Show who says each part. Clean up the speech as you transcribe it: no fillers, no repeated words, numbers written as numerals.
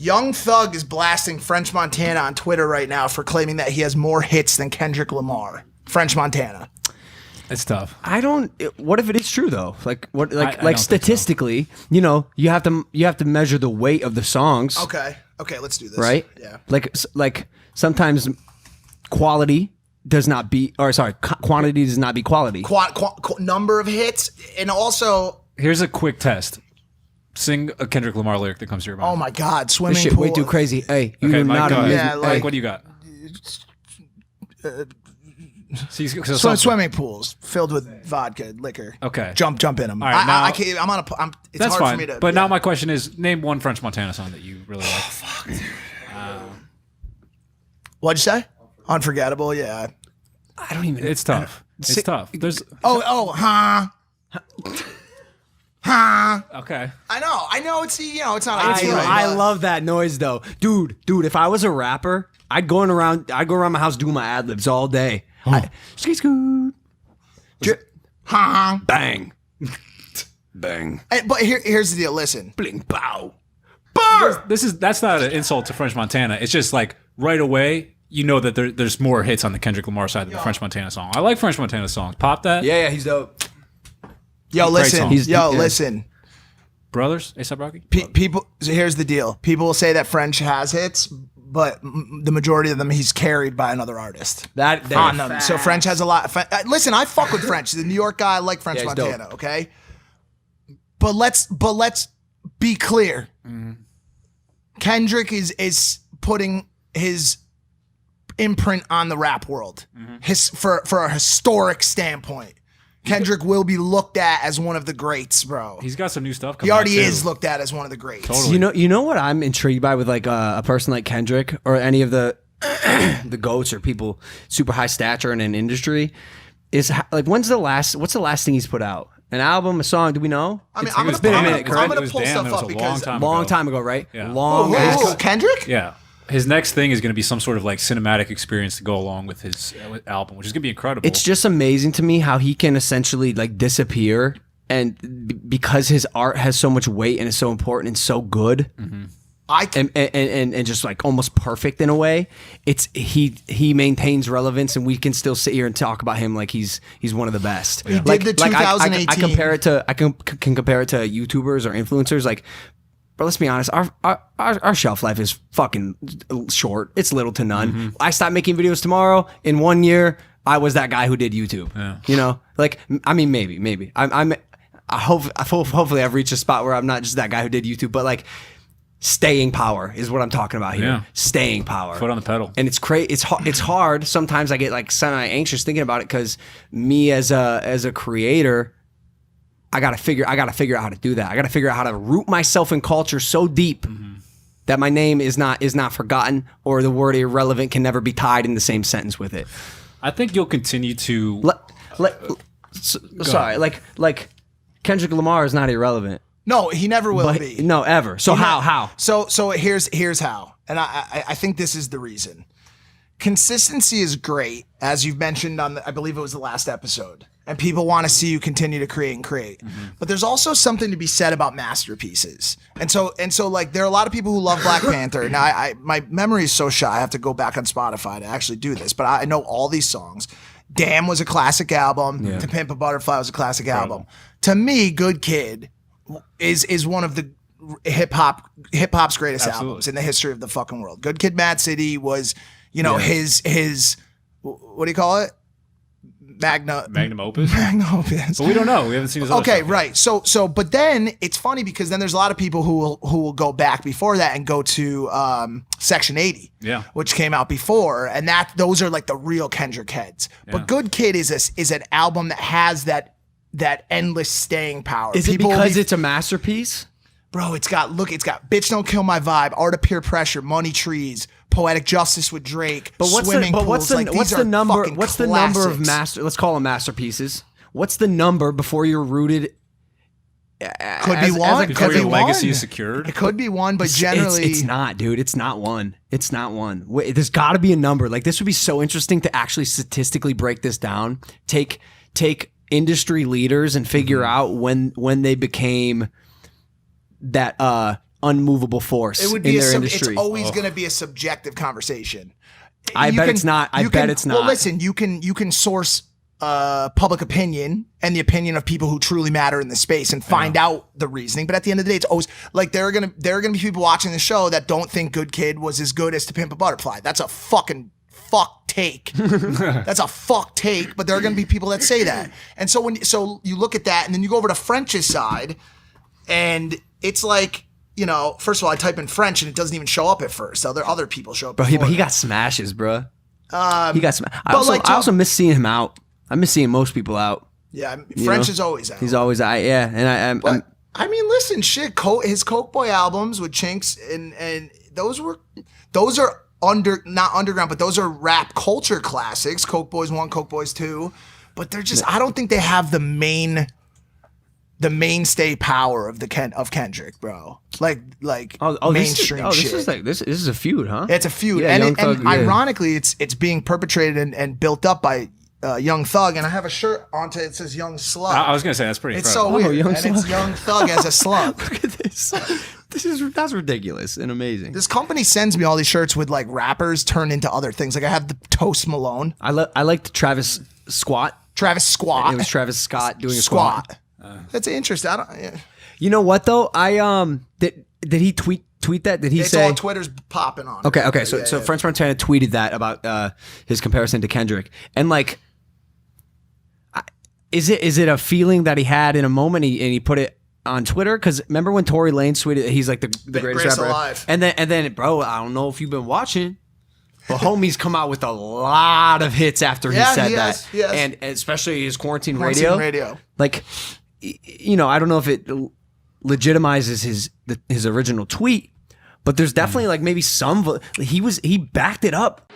Speaker 1: Young Thug is blasting French Montana on Twitter right now for claiming that he has more hits than Kendrick Lamar. French Montana.
Speaker 2: It's tough.
Speaker 3: What if it is true though? Like what?
Speaker 2: I
Speaker 3: Like
Speaker 2: don't
Speaker 3: statistically, you know, you have to measure the weight of the songs.
Speaker 1: Okay, let's do this.
Speaker 3: Right?
Speaker 1: Yeah.
Speaker 3: Like sometimes quality does not beat, or sorry, quantity does not beat quality.
Speaker 1: Number of hits, and also.
Speaker 2: Here's a quick test. Sing a Kendrick Lamar lyric that comes to your mind.
Speaker 1: Oh my God, swimming
Speaker 3: This shit
Speaker 1: pool.
Speaker 3: way too crazy. Hey, you
Speaker 2: Okay,
Speaker 3: do
Speaker 2: Mike,
Speaker 3: not
Speaker 2: go ahead.
Speaker 3: amazing.
Speaker 1: Yeah, like-
Speaker 2: Mike, what do you got?
Speaker 1: Swimming pools filled with vodka, liquor.
Speaker 2: Okay.
Speaker 1: Jump in them.
Speaker 2: All right, now-
Speaker 1: I can't. It's
Speaker 2: That's
Speaker 1: hard
Speaker 2: fine.
Speaker 1: for me to.
Speaker 2: But now my question is, name one French Montana song that you really like.
Speaker 1: What'd you say? Unforgettable. Yeah.
Speaker 3: I don't even.
Speaker 2: It's tough. It's tough. There's
Speaker 1: Huh?
Speaker 2: okay.
Speaker 1: I know. It's it's not.
Speaker 3: I love that noise though, dude. If I was a rapper, I'd go around my house doing my ad libs all day. Skeet scoot,
Speaker 1: Huh?
Speaker 3: bang, bang,
Speaker 1: But here's the deal. Listen.
Speaker 3: bling, bow.
Speaker 2: That's not an insult to French Montana. It's just like right away, you know that there's more hits on the Kendrick Lamar side than the French Montana song. I like French Montana songs. Pop that.
Speaker 3: Yeah, he's dope.
Speaker 1: Yo, listen.
Speaker 2: song.
Speaker 1: Listen.
Speaker 2: Brothers, A$AP Rocky.
Speaker 1: People. So here's the deal. People will say that French has hits, but the majority of them he's carried by another artist.
Speaker 3: That
Speaker 1: On them. So French has a lot. Listen, I fuck with French. The New York guy. I like French
Speaker 3: Yeah, he's
Speaker 1: Montana. Okay. But let's be clear. Kendrick is putting his imprint on the rap world. For a historic standpoint. Kendrick will be looked at as one of the greats, bro.
Speaker 2: He's got some new stuff coming
Speaker 1: He already
Speaker 2: out, too.
Speaker 1: is looked at as one of the greats.
Speaker 2: Totally.
Speaker 3: You know what I'm intrigued by with like a person like Kendrick or any of the the goats or people super high stature in an industry is like what's the last thing he's put out? An album, a song? Do we know?
Speaker 1: I mean,
Speaker 2: It
Speaker 1: I'm
Speaker 2: was
Speaker 1: gonna,
Speaker 2: damn
Speaker 1: I'm
Speaker 2: it,
Speaker 1: gonna, I'm
Speaker 2: correct?
Speaker 1: gonna
Speaker 2: It was
Speaker 1: pull
Speaker 2: damn,
Speaker 1: stuff
Speaker 2: it was
Speaker 1: up
Speaker 2: a
Speaker 1: because
Speaker 2: long
Speaker 3: Long time ago, right?
Speaker 2: Yeah.
Speaker 1: Who, Kendrick?
Speaker 2: Yeah. His next thing is going to be some sort of like cinematic experience to go along with his album, which is going to be incredible.
Speaker 3: It's just amazing to me how he can essentially like disappear, and because his art has so much weight and is so important and so good, and just like almost perfect in a way. It's he maintains relevance, and we can still sit here and talk about him like he's one of the best.
Speaker 1: He did the 2018.
Speaker 3: I compare it to can compare it to YouTubers or influencers like. But let's be honest, our shelf life is fucking short. It's little to none. I stopped making videos tomorrow. In 1 year, I was that guy who did YouTube. Yeah. You know, like I mean, maybe. Hopefully I've reached a spot where I'm not just that guy who did YouTube, but like staying power is what I'm talking about here.
Speaker 2: Yeah.
Speaker 3: Staying power.
Speaker 2: Foot on the pedal.
Speaker 3: And it's crazy. It's hard. Sometimes I get like semi anxious thinking about it because me as a creator. I gotta figure out how to do that. I gotta figure out how to root myself in culture so deep that my name is not forgotten, or the word irrelevant can never be tied in the same sentence with it.
Speaker 2: I think you'll continue to.
Speaker 3: Sorry, like Kendrick Lamar is not irrelevant.
Speaker 1: No, he never will be.
Speaker 3: No, ever. So how?
Speaker 1: So here's how, and I think this is the reason. Consistency is great, as you've mentioned on I believe it was the last episode. And people want to see you continue to create and create. But there's also something to be said about masterpieces. And so like there are a lot of people who love Black Panther. Now my memory is so shot, I have to go back on Spotify to actually do this. But I know all these songs. Damn was a classic album. To Pimp a Butterfly was a classic album. To me, Good Kid is one of the hip hop's greatest albums in the history of the fucking world. Good Kid, Mad City was, his what do you call it? Magnum
Speaker 2: opus.
Speaker 1: But
Speaker 2: we don't know. We haven't seen his other stuff.
Speaker 1: Right. So, but then it's funny because then there's a lot of people who will go back before that and go to Section 80, which came out before, and those are like the real Kendrick heads. But Good Kid is an album that has that endless staying power.
Speaker 3: Is it because it's a masterpiece?
Speaker 1: Bro, it's got Bitch Don't Kill My Vibe, Art of Peer Pressure, Money Trees, Poetic Justice with Drake, Swimming Pools.
Speaker 3: What's the number of let's call them masterpieces. What's the number before you're rooted?
Speaker 1: Could be one.
Speaker 2: Before your legacy is secured.
Speaker 1: It could be one, but generally
Speaker 3: it's not, dude. It's not one. It's not one. There's got to be a number. Like this would be so interesting to actually statistically break this down. Take industry leaders and figure out when they became that unmovable force
Speaker 1: It would
Speaker 3: in
Speaker 1: be
Speaker 3: their industry.
Speaker 1: It's always going to be a subjective conversation.
Speaker 3: I bet it's not. I bet it's not.
Speaker 1: Well, listen, you can source public opinion and the opinion of people who truly matter in the space and find out the reasoning. But at the end of the day, it's always like there are gonna be people watching the show that don't think Good Kid was as good as To Pimp a Butterfly. That's a fucking fuck take. That's a fuck take. But there are gonna be people that say that. And so so you look at that, and then you go over to French's side, and it's like, you know, first of all, I type in French and it doesn't even show up at first. Other people show up.
Speaker 3: But he got smashes, bro. He got smashed. I also miss seeing him out. I miss seeing most people out.
Speaker 1: Yeah, French is always out.
Speaker 3: He's always out. Yeah, and
Speaker 1: I mean, listen, shit. His Coke Boy albums with Chinks and those are not underground, but those are rap culture classics. Coke Boys 1, Coke Boys 2, but they're just. I don't think they have the mainstay power of Kendrick, bro. Like mainstream shit.
Speaker 3: This is a feud, huh?
Speaker 1: It's a feud,
Speaker 3: Yeah,
Speaker 1: and
Speaker 3: Thug,
Speaker 1: ironically, it's being perpetrated and built up by Young Thug, and I have a shirt onto it says Young Slug.
Speaker 2: I was gonna say that's pretty.
Speaker 1: It's
Speaker 2: incredible.
Speaker 1: so weird,
Speaker 3: Young
Speaker 1: and
Speaker 3: Slug.
Speaker 1: it's Young Thug as a slug.
Speaker 3: Look at this. That's ridiculous and amazing.
Speaker 1: This company sends me all these shirts with like rappers turned into other things. Like I have the Toast Malone,
Speaker 3: I liked Travis Squat.
Speaker 1: Travis Squat.
Speaker 3: It was Travis Scott doing a squat.
Speaker 1: That's interesting. I don't. Yeah.
Speaker 3: You know what though? Did he tweet that? Did he
Speaker 1: It's
Speaker 3: say?
Speaker 1: all Twitter's popping on.
Speaker 3: Okay. So French Montana tweeted that about his comparison to Kendrick, and like, is it a feeling that he had in a moment and he put it on Twitter? Because remember when Tory Lanez tweeted he's like the greatest rapper
Speaker 1: alive.
Speaker 3: and then bro, I don't know if you've been watching, but homie's come out with a lot of hits after he said that, and especially his quarantine radio. Like, you know, I don't know if it legitimizes his original tweet, but there's definitely like maybe he backed it up.